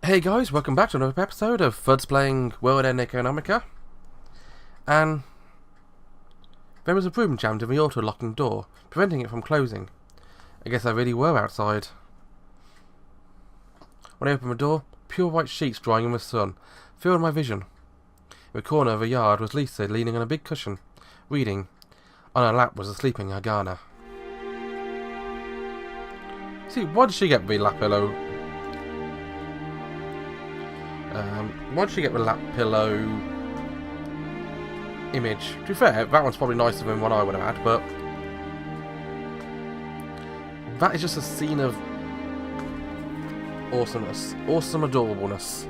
Hey guys, welcome back to another episode of Fud's playing World End Economica. And there was a broom jammed in the auto-locking door, preventing it from closing. I guess I really were outside. When I opened the door, pure white sheets drying in the sun filled my vision. In the corner of the yard was Lisa leaning on a big cushion, reading. On her lap was a sleeping Agana. See, why did she get the lap pillow? Why did she get the lap pillow image? To be fair, that one's probably nicer than what I would have had, but that is just a scene of awesomeness. Awesome adorableness.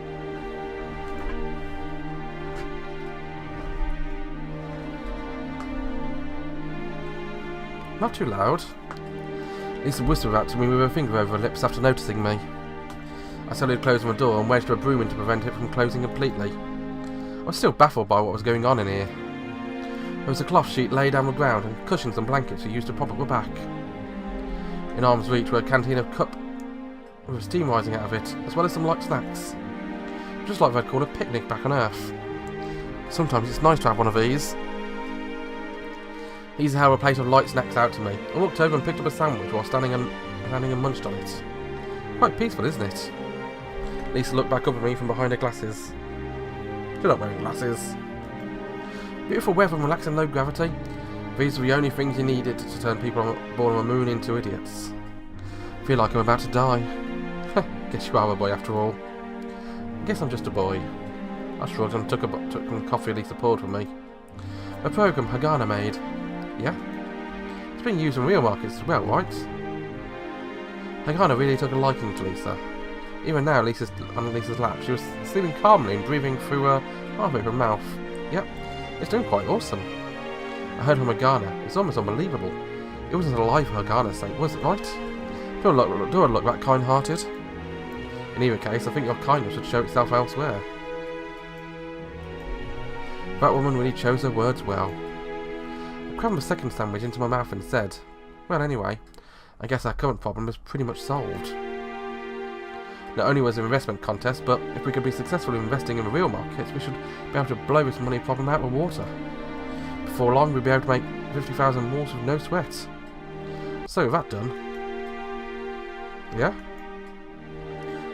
Not too loud. Lisa whispered out to me with her finger over her lips after noticing me. I slowly closed my door and wedged a broom in to prevent it from closing completely. I was still baffled by what was going on in here. There was a cloth sheet laid down the ground and cushions and blankets we used to prop up the back. In arm's reach were a canteen of cup with steam rising out of it, as well as some light snacks. Just like they'd call a picnic back on Earth. Sometimes it's nice to have one of these. Lisa held a plate of light snacks out to me. I walked over and picked up a sandwich while standing and munched on it. Quite peaceful, isn't it? Lisa looked back up at me from behind her glasses. You're not wearing glasses. Beautiful weather and relaxing low gravity. These were the only things you needed to turn people born on the moon into idiots. Feel like I'm about to die. Guess you are a boy after all. Guess I'm just a boy. I shrugged and took some coffee Lisa poured for me. A program Hagana made. Yeah? It's being used in real markets as well, right? Hagana really took a liking to Lisa. Even now, on Lisa's lap, she was sleeping calmly and breathing through her halfway her mouth. Yep, it's doing quite awesome. I heard from Hagana. It's almost unbelievable. It wasn't alive for Hagana's sake, was it, right? Do I look that kind-hearted? In either case, I think your kindness should show itself elsewhere. That woman really chose her words well. I crammed a second sandwich into my mouth and said, well, anyway, I guess our current problem is pretty much solved. Not only was it an investment contest, but if we could be successful in investing in the real markets, we should be able to blow this money problem out of the water. Before long, we'd be able to make 50,000 more with no sweat. So, with that done... Yeah?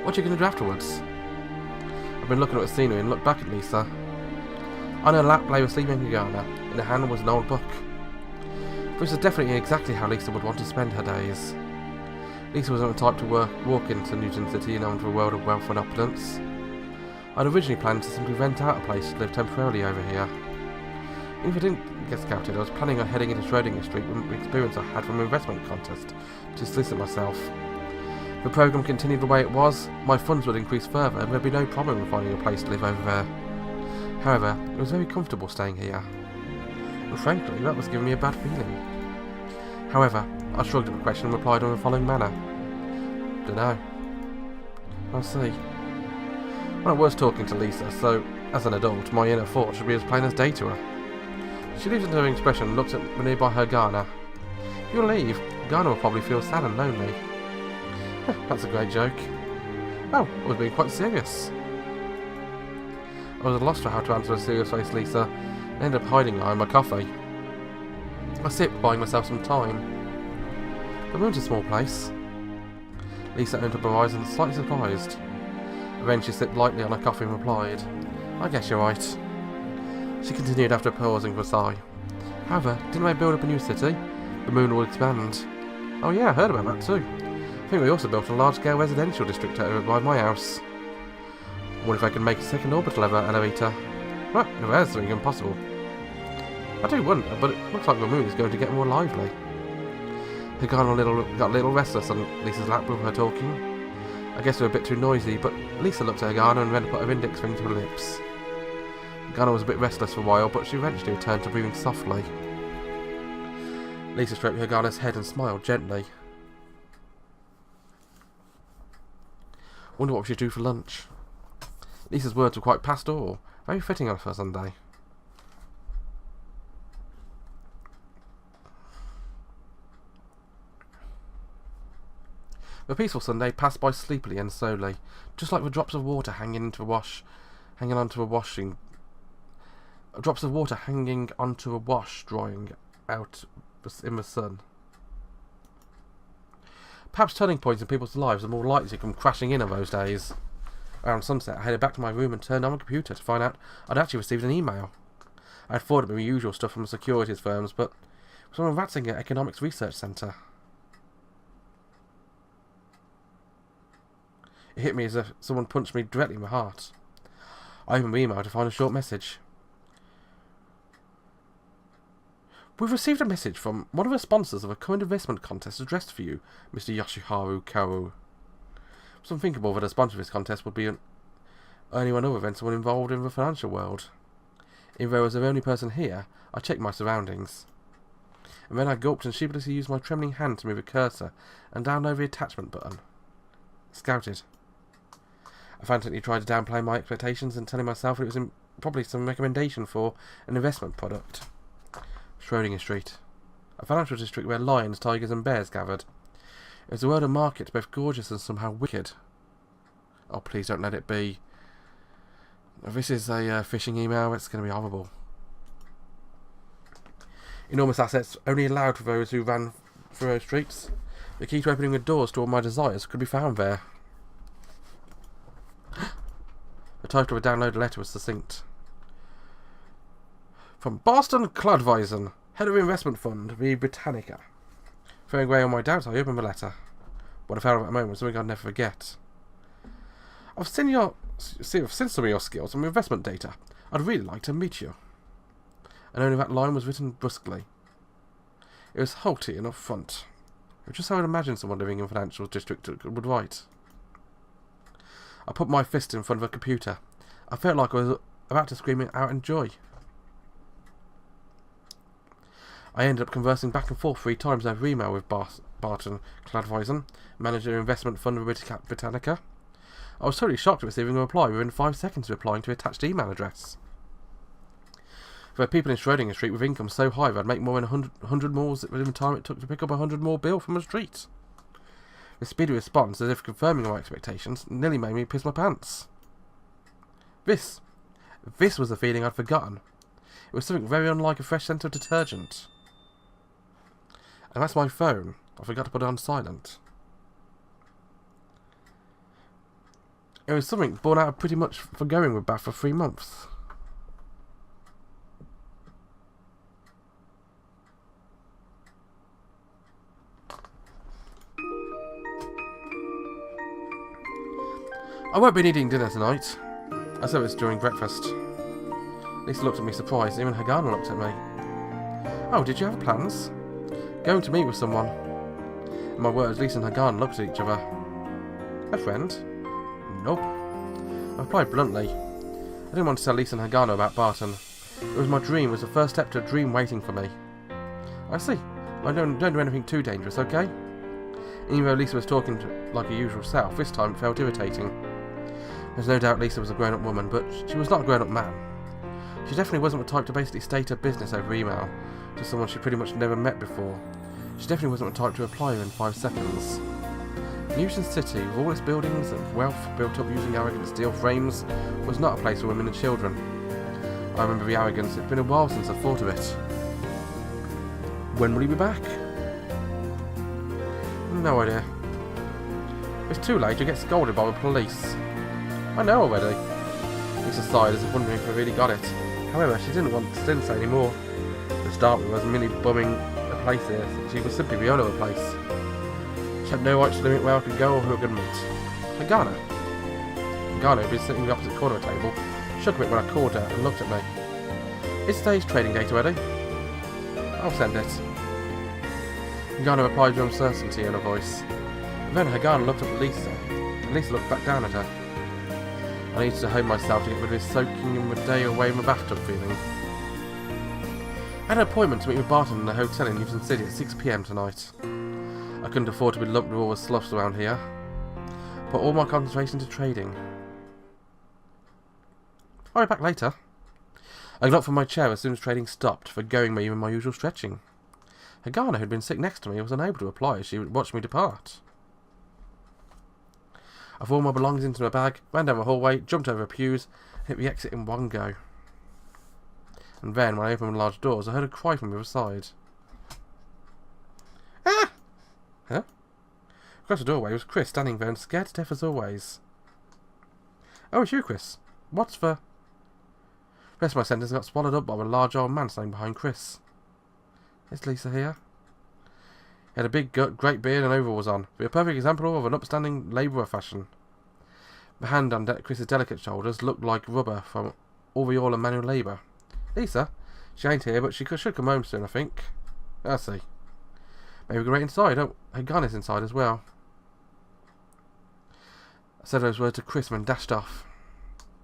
What are you going to do afterwards? I've been looking at the scenery and looked back at Lisa. On her lap lay a sleeping Hagana. In her hand was an old book. This is definitely exactly how Lisa would want to spend her days. Lisa wasn't the type to walk into Newton City and onto a world of wealth and opulence. I'd originally planned to simply rent out a place to live temporarily over here. Even if I didn't get scouted, I was planning on heading into Schrödinger Street with the experience I had from an investment contest to solicit myself. If the programme continued the way it was, my funds would increase further and there'd be no problem in finding a place to live over there. However, it was very comfortable staying here. And frankly, that was giving me a bad feeling. However, I shrugged at the question and replied in the following manner. Dunno. I'll see. Well, I was talking to Lisa, so, as an adult, my inner thought should be as plain as day to her. She leaves into her expression and looks at the nearby Hagana. If you leave, Hagana will probably feel sad and lonely. That's a great joke. Oh, I was being quite serious. I was at a loss for how to answer a serious-faced Lisa, and ended up hiding behind my coffee. I sipped, buying myself some time. The moon's a small place. Lisa opened up her eyes and was slightly surprised. Then she sipped lightly on her coffee and replied, I guess you're right. She continued after pausing for a sigh. However, didn't they build up a new city? The moon will expand. Oh yeah, I heard about that too. I think we also built a large-scale residential district over by my house. I wonder if I could make a second orbital elevator. Well, if there's something impossible. I do wonder, but it looks like the moon is going to get more lively. Hagana got a little restless on Lisa's lap with her talking. I guess we were a bit too noisy, but Lisa looked at Hagana and then put her index finger to her lips. Hagana was a bit restless for a while, but she eventually returned to breathing softly. Lisa stroked Hagana's head and smiled gently. Wonder what we should do for lunch. Lisa's words were quite pastoral, very fitting on her Sunday. A peaceful Sunday passed by sleepily and slowly, just like the drops of water hanging onto a wash drying out in the sun. Perhaps turning points in people's lives are more likely to come crashing in on those days. Around sunset, I headed back to my room and turned on my computer to find out I'd actually received an email. I had thought it'd be the usual stuff from the securities firms, but it was from a Ratzinger Economics Research Centre. It hit me as if someone punched me directly in the heart. I opened the email to find a short message. We've received a message from one of the sponsors of a current investment contest addressed for you, Mr. Yoshiharu Haru. It was unthinkable that a sponsor of this contest would be anyone other than someone involved in the financial world. Even though I was the only person here, I checked my surroundings. And then I gulped and sheepishly used my trembling hand to move a cursor and download the attachment button. Scouted. I frantically tried to downplay my expectations and telling myself it was probably some recommendation for an investment product. Schrödinger Street. A financial district where lions, tigers and bears gathered. It was a world of markets, both gorgeous and somehow wicked. Oh, please don't let it be. If this is a phishing email, it's going to be horrible. Enormous assets only allowed for those who ran through those streets. The key to opening the doors to all my desires could be found there. The title of the downloaded letter was succinct. From Boston Cludweisen, head of investment fund, the Britannica. Throwing away all my doubts, I opened the letter. What I found at that moment was something I'd never forget. I've seen some of your skills on investment data. I'd really like to meet you. And only that line was written brusquely. It was haughty and upfront. It was just how I'd imagine someone living in a financial district would write. I put my fist in front of a computer. I felt like I was about to scream it out in joy. I ended up conversing back and forth 3 times over email with Barton Cludweisen, manager of investment fund of Britannica. I was totally shocked at receiving a reply within 5 seconds of replying to the attached email address. There were people in Schrödinger Street with incomes so high they'd make more than 100 more within the time it took to pick up a 100 more bill from the street. The speedy response, as if confirming my expectations, nearly made me piss my pants. This was the feeling I'd forgotten. It was something very unlike a fresh scent of detergent. And that's my phone. I forgot to put it on silent. It was something born out of pretty much forgoing with Bath for 3 months. I won't be eating dinner tonight. I said it during breakfast. Lisa looked at me surprised. Even Hagana looked at me. Oh, did you have plans? Going to meet with someone. In my words, Lisa and Hagana looked at each other. A friend? Nope. I replied bluntly. I didn't want to tell Lisa and Hagana about Barton. It was my dream. It was the first step to a dream waiting for me. I see. I don't do anything too dangerous, okay? Even though Lisa was talking like her usual self, this time it felt irritating. There's no doubt Lisa was a grown-up woman, but she was not a grown-up man. She definitely wasn't the type to basically state her business over email to someone she pretty much never met before. She definitely wasn't the type to reply in 5 seconds. Newton City, with all its buildings and wealth built up using arrogant steel frames, was not a place for women and children. I remember the arrogance. It's been a while since I thought of it. When will he be back? No idea. It's too late. You get scolded by the police. I know already. Lisa sighed as if wondering if I really got it. However, she didn't say any more. To start with, I was merely bumming a place here. She was simply the owner of the place. She had no right to limit where I could go or who I could meet. Hagana, who was sitting in the opposite corner of the table, shook a bit when I called her and looked at me. Is today's trading day ready? I'll send it. Hagana replied with uncertainty in her voice. And then Hagana looked up at Lisa, and Lisa looked back down at her. I needed to home myself to get rid of this soaking in the day away in my bathtub feeling. I had an appointment to meet with Barton in a hotel in Newton City at 6 PM tonight. I couldn't afford to be lumped with all the sloughs around here. Put all my concentration to trading. I'll be back later. I got up from my chair as soon as trading stopped, forgoing me even my usual stretching. Hagana, who'd been sick next to me, was unable to reply as she watched me depart. I threw all my belongings into my bag, ran down the hallway, jumped over the pews, and hit the exit in one go. And then, when I opened the large doors, I heard a cry from the other side. Ah! Huh? Across the doorway was Chris, standing there and scared to death as always. Oh, it's you, Chris. What's the... The rest of my sentence got swallowed up by a large old man standing behind Chris. Is Lisa here? He had a big, great beard and overalls on, but a perfect example of an upstanding labourer fashion. The hand on Chris's delicate shoulders looked like rubber from all the oil and manual labour. Lisa? She ain't here, but she should come home soon, I think. I see. Maybe we can wait inside. Oh, her gun is inside as well. I said those words to Chris and then dashed off.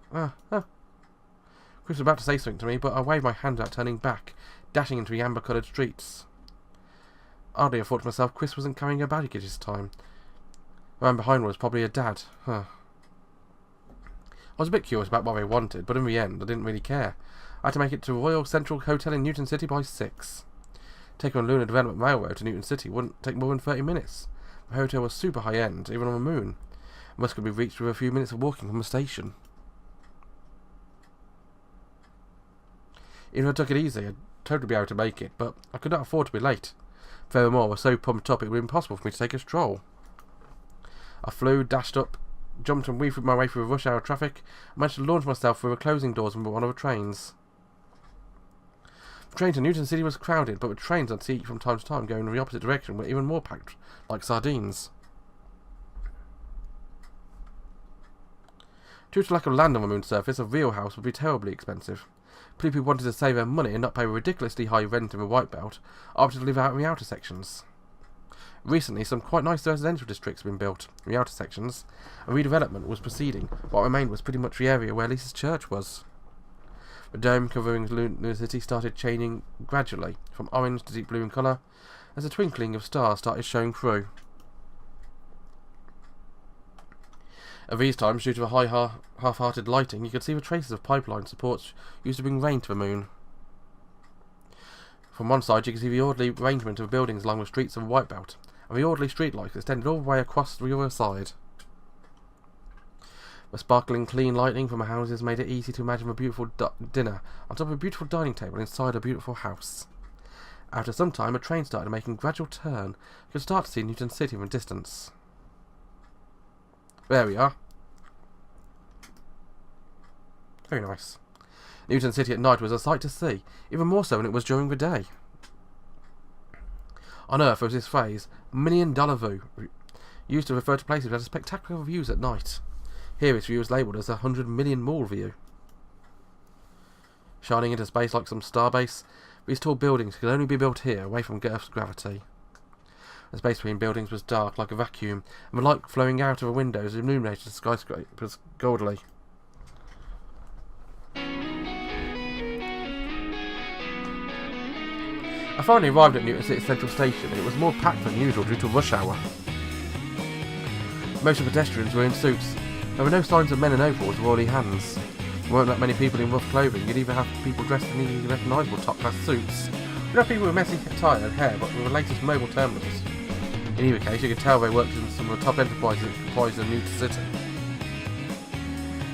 Chris was about to say something to me, but I waved my hand out, turning back, dashing into the amber-coloured streets. Hardly I thought to myself, Chris wasn't carrying her baggage this time. The man behind her was probably her dad. I was a bit curious about what they wanted, but in the end, I didn't really care. I had to make it to Royal Central Hotel in Newton City by 6. Taking on Lunar Development Railroad to Newton City wouldn't take more than 30 minutes. The hotel was super high-end, even on the moon. It must could be reached with a few minutes of walking from the station. Even if I took it easy, I'd totally be able to make it, but I could not afford to be late. Furthermore, I was so pumped up it would be impossible for me to take a stroll. I flew, dashed up, jumped and weaved my way through the rush hour traffic, and managed to launch myself through the closing doors of one of the trains. The train to Newton City was crowded, but with trains I'd see from time to time going in the opposite direction were even more packed, like sardines. Due to lack of land on the moon's surface, a real house would be terribly expensive. People who wanted to save their money and not pay ridiculously high rent in the White Belt opted to live out in the outer sections. Recently, some quite nice residential districts have been built in the outer sections, and redevelopment was proceeding. What remained was pretty much the area where Lisa's church was. The dome covering Lunar City started changing gradually, from orange to deep blue in colour, as the twinkling of stars started showing through. At these times, due to the high half-hearted lighting, you could see the traces of pipeline supports used to bring rain to the moon. From one side, you could see the orderly arrangement of buildings along the streets of the White Belt, and the orderly streetlights extended all the way across the other side. The sparkling, clean lighting from the houses made it easy to imagine a beautiful dinner on top of a beautiful dining table inside a beautiful house. After some time, a train started making a gradual turn. You could start to see Newton City from a distance. There we are. Very nice. Newton City at night was a sight to see, even more so than it was during the day. On Earth there was this phrase, $1 million view, used to refer to places that had spectacular views at night. Here its view is labelled as a 100 million mall view. Shining into space like some starbase, these tall buildings could only be built here, away from Earth's gravity. The space between buildings was dark, like a vacuum, and the light flowing out of the windows illuminated the skyscrapers goldily. I finally arrived at Newton City Central Station, and it was more packed than usual due to rush hour. Most of the pedestrians were in suits. There were no signs of men in overalls or oily hands. There weren't that many people in rough clothing. You'd either have people dressed in easily recognisable top-class suits, you'd have people with messy attire and hair, but with the latest mobile terminals. In either case, you could tell they worked in some of the top enterprises that comprised of Newton City.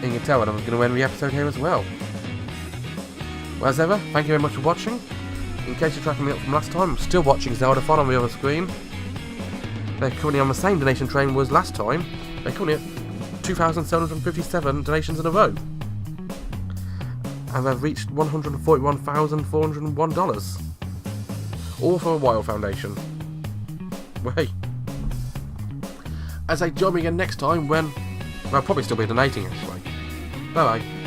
And you can tell that I was going to end the episode here as well. Well, as ever, thank you very much for watching. In case you're tracking me up from last time, I'm still watching Zelda Fun on the other screen. They're currently on the same donation train as last time. They're currently at 2,757 donations in a row. And they've reached $141,401. All for a Wild Foundation. Well, hey. As I join me again next time when... Well, I'll probably still be donating actually. Bye bye.